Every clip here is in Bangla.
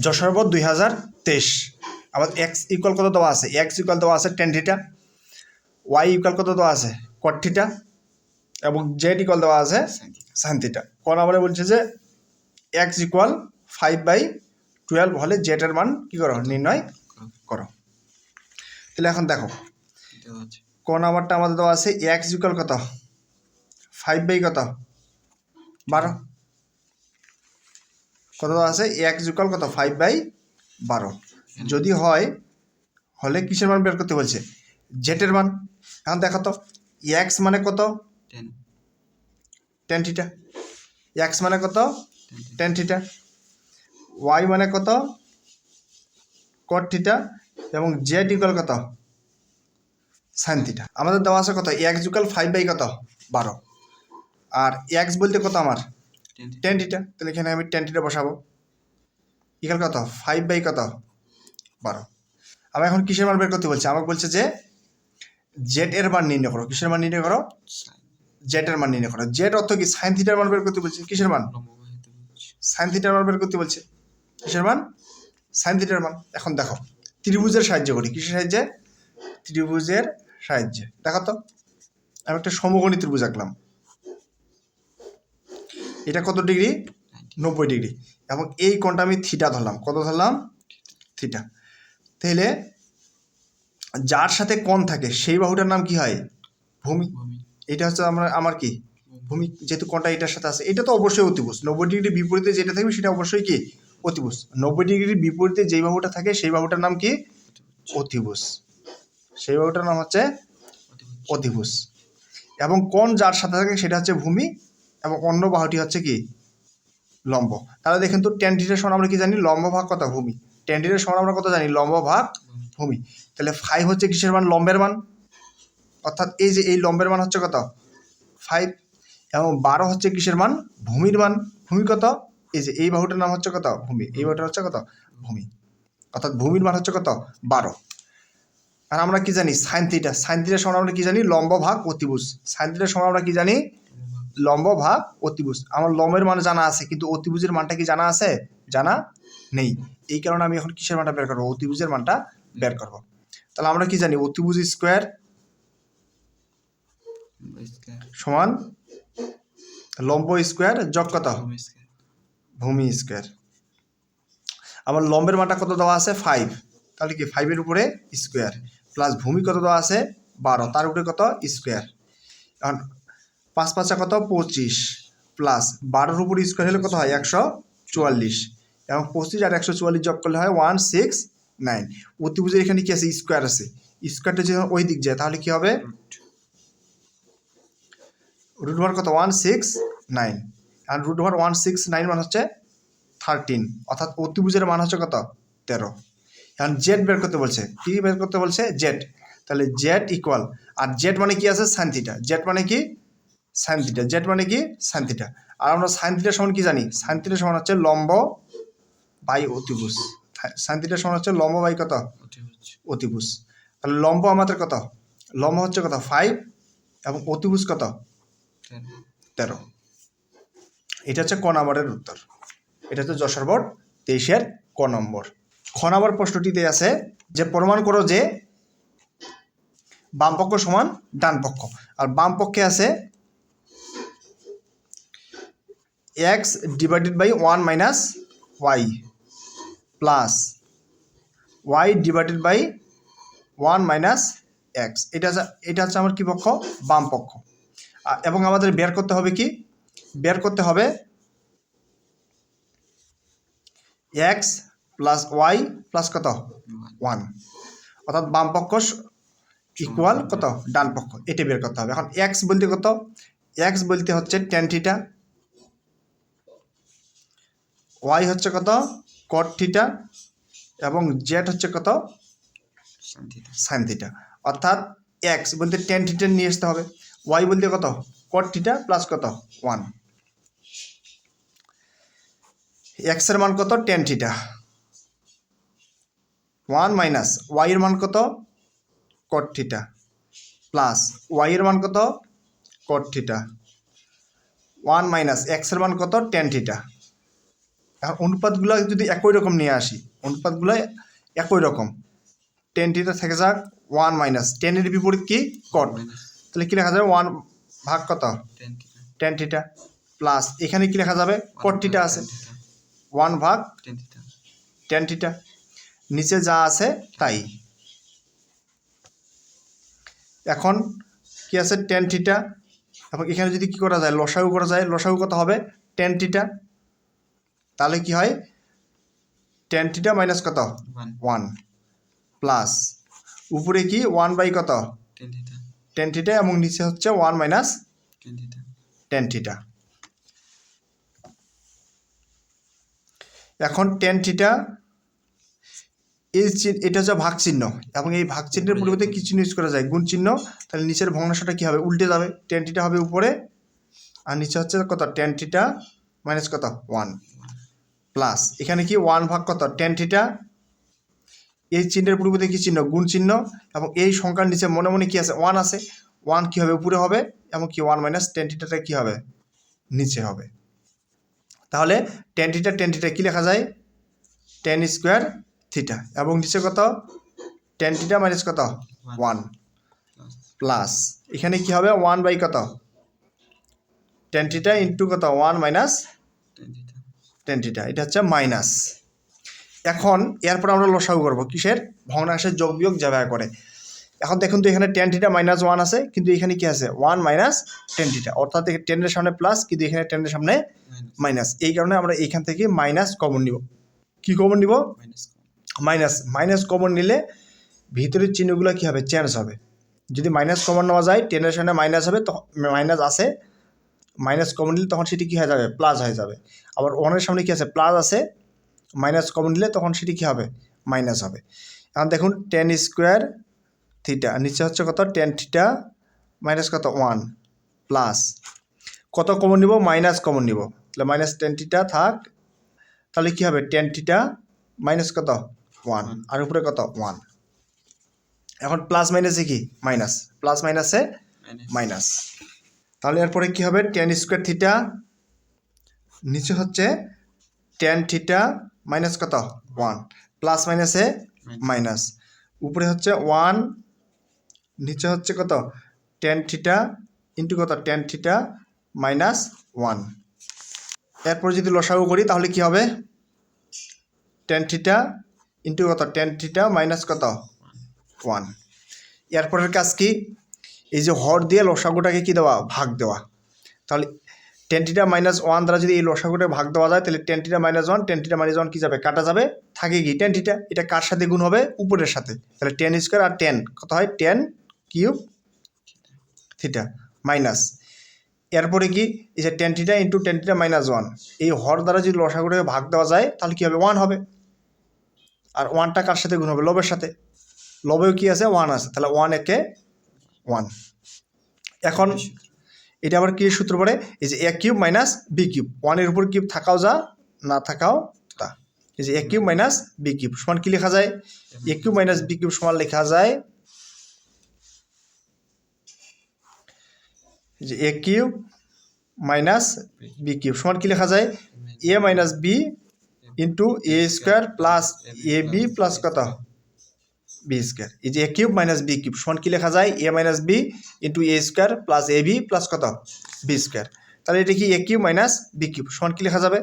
যশোর বোর্ড 2023 আবার এক্স ইকুয়াল কত দেওয়া আছে, এক্স ইকুয়াল দেওয়া আছে টেন থিটা, ওয়াই ইকুয়াল কত দেওয়া আছে কট থিটা এবং জেড ইকুয়াল দেওয়া আছে সাইন থিটা। কোন আমরা বলছে যে এক্স ইকুয়াল 5/12 হলে জেড এর মান কি করো নির্ণয় করো। তাহলে এখন দেখো কোন নাম্বারটা আমাদের দেওয়া আছে এক্স ইকুয়াল কত 5/12 কত দেওয়া আছে এক্স ইকুয়াল কত 5/12 যদি হয় হলে কিসের মান বের করতে বলছে জেড এর মান। এখন দেখো তো এক্স মানে কত টেন থিটা, এক্স মানে কত টেন থিটা, ওয়াই মানে কত কট থিটা এবং জেড ইকুয়াল কত সাইন থিটা। আমাদের দেওয়া আছে কত এক্স ইকুয়াল 5/12 আর এক্স বলতে কত আমার টেন থিটা, তাহলে এখানে আমি টেন থিটা বসাবো ইকুয়াল কত 5/12। আমি এখন কিসের মান বের করতে বলছি, আমাকে বলছে যে জেড এর মান নির্ণয় করো। কিসের মান নির্ণয় করো জেড এর মান নির্ণয় করো। জেড অর্থ কি সাইন থিটার মান বের করতে বলছে। কিসের মান সাইন থিটার মান বের করতে বলছে। কিসের মান সাইন থিটার মান। এখন দেখো ত্রিভুজের সাহায্য করি। কিসের সাহায্যে ত্রিভুজের সাহায্যে। দেখো তো আমি একটা সমকোণী ত্রিভুজ আঁকলাম, এটা কত ডিগ্রি 90 ডিগ্রি এবং এই কোণটা আমি থিটা ধরলাম। কত ধরলাম থিটা। তাহলে যার সাথে কোণ থাকে সেই বাহুটার নাম কি হয় ভূমি। এটা হচ্ছে আমার কি ভূমি, যেহেতু কোণটা এটার সাথে আছে। এটা তো অবশ্যই অতিভুজ। 90 ডিগ্রি বিপরীতে যেটা থাকবে সেটা অবশ্যই কি অতিভুজ। 90 ডিগ্রির বিপরীতে যেই বাহুটা থাকে সেই বাহুটার নাম কি অতিভুজ। সেই বাহুটার নাম হচ্ছে অতিভুজ এবং কোণ যার সাথে থাকে সেটা হচ্ছে ভূমি এবং অন্য বাহুটি হচ্ছে কি লম্ব। তাহলে দেখেন তো টেন থিটার সমান আমরা কি জানি লম্ব ভাগ কত ভূমি। টেন থিটার সমান আমরা কত জানি লম্ব ভাগ ভূমি। তাহলে 5 হচ্ছে কিসের মান লম্বের মান, অর্থাৎ এই যে এই লম্বের মান হচ্ছে কত 5 এবং 12 হচ্ছে কিসের মান ভূমির মান। ভূমি কত এই যে এই বাহুটার নাম হচ্ছে কত ভূমি, এই বাহুটা হচ্ছে কত ভূমি, অর্থাৎ ভূমির মান হচ্ছে কত 12। আর আমরা কি জানি সাইন থিটা, সাইন থিটার সমান আমরা কি জানি লম্ব ভাগ অতিভুজ। সাইন থিটার সমান আমরা কি জানি লম্ব ভাগ অতিভুজ। আমার লম্বের মান জানা আছে কিন্তু অতিভুজের মানটা কি জানা আছে জানা নেই। এই কারণে আমি এখন কিসের মানটা বের করবো অতিভুজের মানটা বের করব। তাহলে আমরা কি জানি অতিভুজ স্কোয়ার সমান লম্ব স্কোয়ার যোগ কত ভূমি স্কোয়ার। আমার লম্বের মানটা কত দেওয়া আছে 5, তাহলে কি 5-এর উপরে স্কোয়ার প্লাস ভূমি কত দেওয়া আছে 12 তার উপরে কত স্কোয়ার। এখন 5 5 কত 25 প্লাস 12-এর উপরে স্কোয়ার হলে কত হয় 144 এবং 25 আর 144 যোগ করলে হয় 169। অতিভুজের এখানে কি আছে স্কোয়ার আছে, স্কোয়ারটা যদি ওই দিক যায় তাহলে কি হবে রুট ওভার কত 169 আর রুট ওভার 169 মান হচ্ছে 13, অর্থাৎ অতিভুজের মান হচ্ছে কত 13। এখন জেড বের করতে বলছে। কি বের করতে বলছে জেড। তাহলে জেড ইকুয়াল আর জেড মানে কি আছে সাইন থিটা, জেড মানে কি সাইন থিটা, জেড মানে কি সাইন থিটা। আর আমরা সাইন থিটার সমান কি জানি সাইন থিটার সমান হচ্ছে লম্ব বাই অতিভুজ। সাইন থিটার সমান হচ্ছে লম্ব বাই কত অতিভুজ। তাহলে লম্ব আমাদের কত লম্ব হচ্ছে কত 5 এবং অতিভুজ কত 13। এটা হচ্ছে ক নম্বরের উত্তর। এটা হচ্ছে যশোর বোর্ড 23-এর ক নম্বর। খ নম্বর প্রশ্নটিতে আছে যে প্রমাণ করো যে বাম পক্ষ সমান ডান পক্ষ। আর বাম পক্ষে আছে x divided by 1 minus y plus y divided by 1 minus x. এটা হচ্ছে আমার কি পক্ষ বাম পক্ষ। এবং আমাদের বের করতে হবে কি বের করতে হবে এক্স প্লাস ওয়াই প্লাস কত 1, অর্থাৎ বাম পক্ষ ইকুয়াল কত ডান পক্ষ, এটা বের করতে হবে। এখন এক্স বলতে কত এক্স বলতে হচ্ছে টেন থিটা, ওয়াই হচ্ছে কত কট থিটা এবং জেড হচ্ছে কত সাইন থিটা। অর্থাৎ এক্স বলতে টেন থিটা নিয়ে আসতে হবে, ওয়াই বলতে কত কট থিটা প্লাস কত 1, এক্স এর মান কত টেন থিটা 1 মাইনাস ওয়াই এর মান কত কট থিটা প্লাস ওয়াই এর মান কত কট থিটা 1 মাইনাস এক্স এর মান কত টেন থিটা এখন অনুপাতগুলো যদি একই রকম নিয়ে আসি, অনুপাতগুলো একই রকম, টেন থিটা থেকে যাক 1 মাইনাস টেনের বিপরীত কি কট, তাহলে কি লেখা যাবে 1 ভাগ কত টেন থিটা প্লাস এখানে কি লেখা যাবে কট থিটা আছে 1 ভাগ টেন থিটা, নিচে যা আছে তাই। এখন কি আছে টেন থিটা, এবং এখানে যদি কি করা যায় লসাগু করা যায়, লসাগু কত হবে টেন থিটা, তাহলে কি হয় টেন থিটা মাইনাস কত 1 প্লাস উপরে কি 1 বাই কত টেন থিটা এবং নিচে হচ্ছে 1 মাইনাস টেন থিটা। এখন টেন থিটা এটা হচ্ছে ভাগ চিহ্ন, এবং এই ভাগ চিহ্নের পরিবর্তে কি চিহ্ন ইউজ করা যায় গুণ চিহ্ন, তাহলে নিচের ভগ্নাংশটা কি হবে উল্টে যাবে, টেন থিটা হবে উপরে আর নিচে হচ্ছে কত টেন থিটা মাইনাস কত 1 প্লাস এখানে কি 1 ভাগ কত টেন থিটা, এই চিহ্নের পরিবর্তে কি চিহ্ন গুণ চিহ্ন, এবং এই সংখ্যার নিচে মনে মনে কি আছে 1 আছে, 1 কি হবে উপরে হবে এবং কি 1 মাইনাস টেন থিটাটা কি হবে নিচে হবে। তাহলে টেন থিটা কি লেখা যায় টেন স্কোয়ার থিটা, এবং নিচে কত টেন থিটা মাইনাস কত 1 প্লাস এখানে কি হবে 1 বাই কত টেন থিটা ইন্টু কত 1 মাইনাস টেন থিটা, এটা হচ্ছে মাইনাস। এখন এরপর আমরা লসাগু করবো কিসের ভগ্নাংশের যোগ বিয়োগ যা করে। এখন দেখুন তো এখানে টেন থিটা মাইনাস 1 আছে, কিন্তু এখানে কি আছে 1 মাইনাস টেন থিটা, অর্থাৎ টেনের সামনে প্লাস কিন্তু এখানে টেনের সামনে মাইনাস, এই কারণে আমরা এইখান থেকে মাইনাস কমন নিব। কি কমন নিব মাইনাস কমন নিলে ভিতরের চিহ্নগুলো কি হবে চেঞ্জ হবে। যদি মাইনাস কমন নেওয়া যায় টেনের সামনে মাইনাস হবে, তখন মাইনাস আসে, মাইনাস কমন নিলে তখন সেটি কী হয়ে যাবে প্লাস হয়ে যাবে। আবার ওয়ানের সামনে কি আছে প্লাস আছে, মাইনাস কমন নিলে তখন সেটি কী হবে মাইনাস হবে। এখন দেখুন টেন স্কোয়ার থিটা নিচে হচ্ছে কত টেন থিটা মাইনাস কত 1 প্লাস কত কমন নিব মাইনাস কমন নিব, তাহলে মাইনাস টেন থিটা থাক, তাহলে কী হবে টেন থিটা মাইনাস কত 1 আর উপরে কত 1। এখন প্লাস মাইনাসে কি মাইনাস, প্লাস মাইনাসে মাইনাস, তাহলে এরপরে কী হবে টেন স্কোয়ার থিটা নিচে হচ্ছে টেন থিটা মাইনাস কত 1 প্লাস মাইনাসে মাইনাস, উপরে হচ্ছে 1 নিচে হচ্ছে কত টেন থিটা ইন্টু কত টেন থিটা মাইনাস 1। এরপর যদি লসাগু করি তাহলে কি হবে টেন থিটা ইন্টু কত টেন থিটা মাইনাস কত 1। এরপরের কাজ কি এই যে হর দিয়ে লসাগুটাকে কি দেওয়া ভাগ দেওয়া, তাহলে টেন থিটা মাইনাস 1 দ্বারা যদি এই লসাগুটাকে ভাগ দেওয়া যায় তাহলে টেন থিটা মাইনাস 1 কি যাবে কাটা যাবে, থাকে কি টেন থিটা, এটা কার সাথে গুণ হবে উপরের সাথে, তাহলে টেন স্কোয়ার আর টেন কত হয় টেন কিউব থিটা মাইনাস, এরপরে কি এই যে tan theta into tan theta minus 1, এই হর দ্বারা যদি লসাগুটাকে ভাগ দেওয়া যায় তাহলে কী হবে 1 হবে, আর 1টা কার সাথে গুণ হবে লবের সাথে, লবেও কি আছে 1 আছে, তাহলে 1 একে 1। এখন এটা আবার কি সূত্র পড়ে এই যে এ কিউব মাইনাস বি কিউব, 1-এর উপর কিউব থাকাও যা না থাকাও তা, এই যে এ কিউব মাইনাস বি কিউব সমান কি লেখা যায় এ কিউব মাইনাস বি কিউব সমান লেখা যায় যে এ কিউব মাইনাস বি কিউব সমান কি লেখা যায় এ minus B into A square plus A B plus কত বি স্কোয়ার, এই যে এ কিউব মাইনাস বি কিউব সমান কি লেখা যায় এ minus B into A square plus A B plus কত বি স্কোয়ার, তাহলে এটা কি এ কিউব মাইনাস বি কিউব সমান কি লেখা যাবে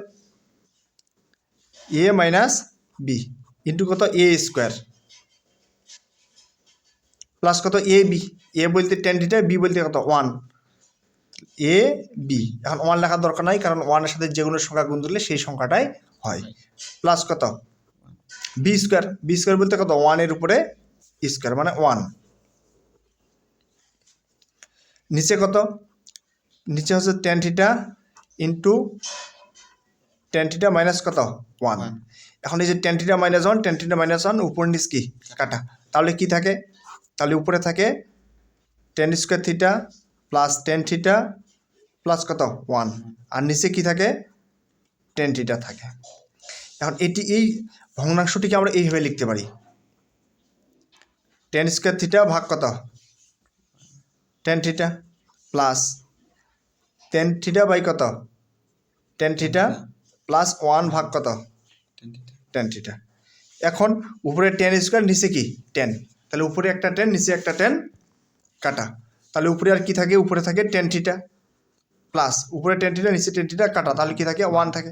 এ মাইনাস বি ইন্টু কত এ স্কোয়ার প্লাস কত এ বি, এ বলতে টেন থিটা বি বলতে কত 1 এ বি, এখন 1 লেখার দরকার নাই কারণ 1-এর সাথে যেগুলো সংখ্যা গুণ দিলে সেই সংখ্যাটাই হয়, প্লাস কত বি স্কোয়ার বলতে কত 1-এর উপরে স্কোয়ার মানে 1, নিচে কত নিচে হচ্ছে tan theta into tan theta minus কত 1। এখন এই যে টেন থিটা মাইনাস 1 উপর নিচ কি কাটা, তাহলে কি থাকে তাহলে উপরে থাকে tan square theta plus tan theta plus কত 1, আর নিচে কি থাকে টেন থিটা থাকে। এখন এটি এই ভগ্নাংশটিকে আমরা এইভাবে লিখতে পারি টেন স্কোয়ার থিটা ভাগ কত tan theta plus tan theta by কত টেন থিটা প্লাস 1 ভাগ কত টেন থিটা। এখন উপরে টেন স্কোয়ার নিচে কি টেন, তাহলে উপরে একটা টেন নিচে একটা টেন কাটা, তাহলে উপরে আর কি থাকে, উপরে থাকে টেন থিটা প্লাস উপরে টেন থিটা নিচে টেন থিটা কাটা, তাহলে কি থাকে 1 থাকে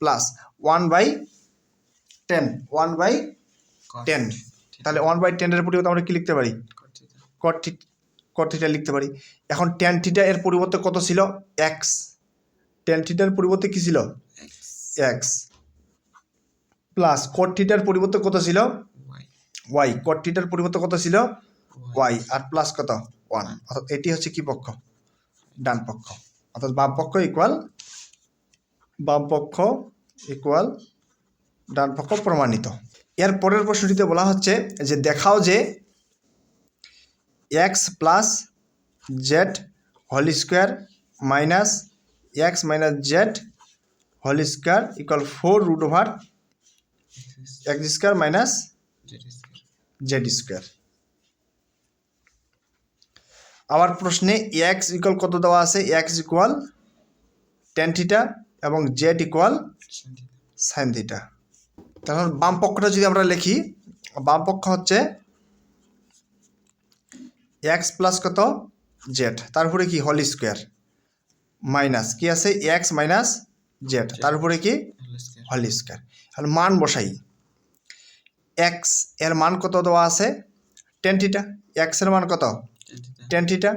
প্লাস 1/10 তাহলে 1/10 এর পরিবর্তে আমরা কি লিখতে পারি কট থিটা লিখতে পারি। এখন টেন থিটা এর পরিবর্তে কত ছিল এক্স, টেন থিটার পরিবর্তে কি ছিল এক্স প্লাস কট থিটার পরিবর্তে কত ছিল ওয়াই, কট থিটার পরিবর্তে কত ছিল ওয়াই আর প্লাস কত 1, অর্থাৎ এটি হচ্ছে কি পক্ষ ডান পক্ষ, অর্থাৎ বাম পক্ষ ইকুয়াল ডান পক্ষ প্রমাণিত। এর পরের প্রশ্নটিতে বলা হচ্ছে যে দেখাও যে X plus Z whole square minus X minus Z whole square equal 4√ওভার X square minus Z square. আবার প্রশ্নে এক্স ইকুয়াল কত দেওয়া আছে, এক্স ইকুয়াল টেন থিটা এবং জেড ইকুয়াল সাইন থিটা। তখন বাম পক্ষটা যদি আমরা লিখি, বাম পক্ষ হচ্ছে এক্স প্লাস কত জেড তারপরে কি হোল স্কোয়ার মাইনাস কি আছে এক্স মাইনাস জেড তারপরে কি হোল স্কোয়ার। তাহলে মান বসাই, এক্স এর মান কত দেওয়া আছে টেন থিটা, এক্স এর মান কত টেন থিটা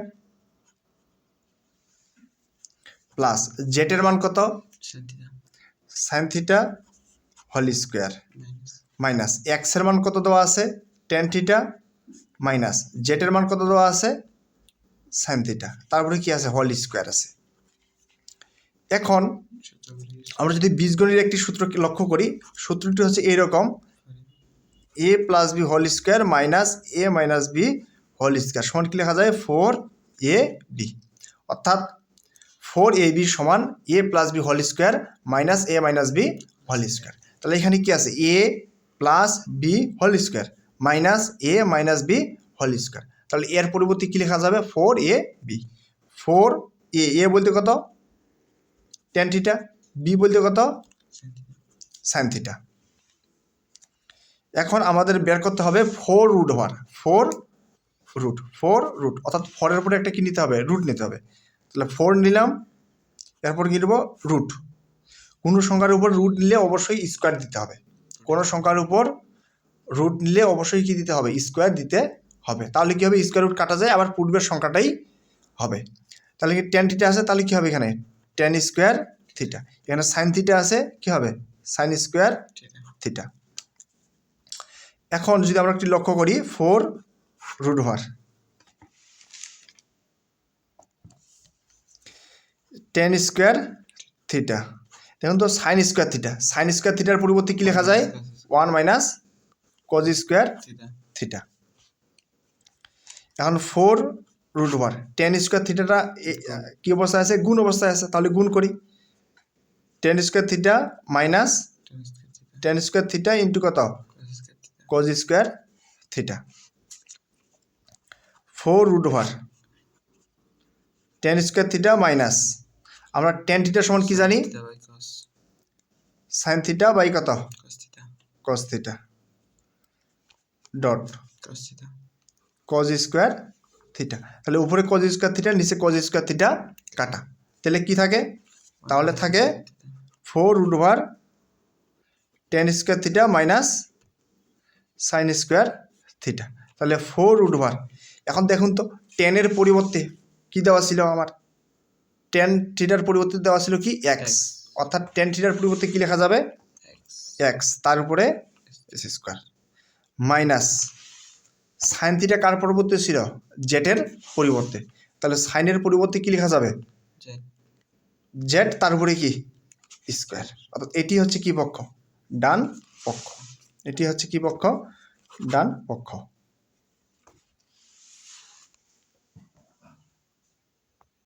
প্লাস জেড এর মান কত sine theta whole square minus x এর মান কত দেওয়া আছে টেন থিটা মাইনাস জেড এর মান কত দেওয়া আছে সাইন থিটা তারপরে কি আছে হোল স্কোয়ার আছে। এখন আমরা যদি বীজগণিতের একটি সূত্র লক্ষ্য করি, সূত্রটি হচ্ছে এইরকম, A plus B whole square minus A minus B whole square সমান কি লেখা যায় 4ab, অর্থাৎ 4ab সমান A plus B whole square minus A minus B whole square. তাহলে এখানে কি আছে A plus B whole square minus A minus B whole square, তাহলে এর পরিবর্তে কি লেখা যাবে 4ab। 4a বলতে কত টেন থিটা, বি বলতে কত সাইন থিটা। এখন আমাদের বের করতে হবে 4√ওভার 4 অর্থাৎ 4-এর উপরে একটা কি নিতে হবে রুট নিতে হবে, তাহলে 4 নিলাম, এরপর কি নেব রুট। কোনো সংখ্যার উপর রুট নিলে অবশ্যই স্কোয়ার দিতে হবে, কোনো সংখ্যার উপর রুট নিলে অবশ্যই কি দিতে হবে স্কোয়ার দিতে হবে, তাহলে কি হবে স্কোয়ার রুট কাটা যায় আবার পূর্বের সংখ্যাটাই হবে। তাহলে কি টেন থিটা আছে, তাহলে কি হবে এখানে টেন স্কোয়ার থিটা, এখানে সাইন থিটা আছে কি হবে সাইন স্কোয়ার থিটা। এখন যদি আমরা একটি লক্ষ্য করি 4√ওভার 10 স্কোয়ার থিটা, দেখুন তো সাইন স্কোয়ার থিটার পরিবর্তে কি লেখা যায় 1 মাইনাস কজ স্কোয়ার থিটা। এখন 4√ওভার 10 স্কোয়ার থিটাটা কি অবস্থায় আছে গুণ অবস্থায় আছে, তাহলে গুণ করি 10 square theta minus 10 square theta into কত কজ স্কোয়ার থিটা। 4√ওভার 10 স্কোয়ার থিটা মাইনাস আমরা টেন থিটার সমান কি জানি সাইন থিটা বাই কত cos theta dot cos square theta, তাহলে উপরে কজ স্কোয়ার থিটা নিচে কজ স্কোয়ার থিটা কাটা, তাহলে কি থাকে তাহলে থাকে 4√ওভার 10 square theta minus sine square theta, তাহলে 4√ওভার। এখন দেখুন তো 10-এর পরিবর্তে কি দেওয়া ছিল আমার 10 থিটার পরিবর্তে দেওয়া ছিল কি এক্স, অর্থাৎ 10 থিটার পরিবর্তে কি লেখা যাবে এক্স তার উপরে S square minus sine theta কার পরিবর্তে ছিল জেডের পরিবর্তে, তাহলে সাইনের পরিবর্তে কি লেখা যাবে জেড তার উপরে কি স্কোয়ার, অর্থাৎ এটি হচ্ছে কি পক্ষ ডান পক্ষ, এটি হচ্ছে কি পক্ষ ডান পক্ষ।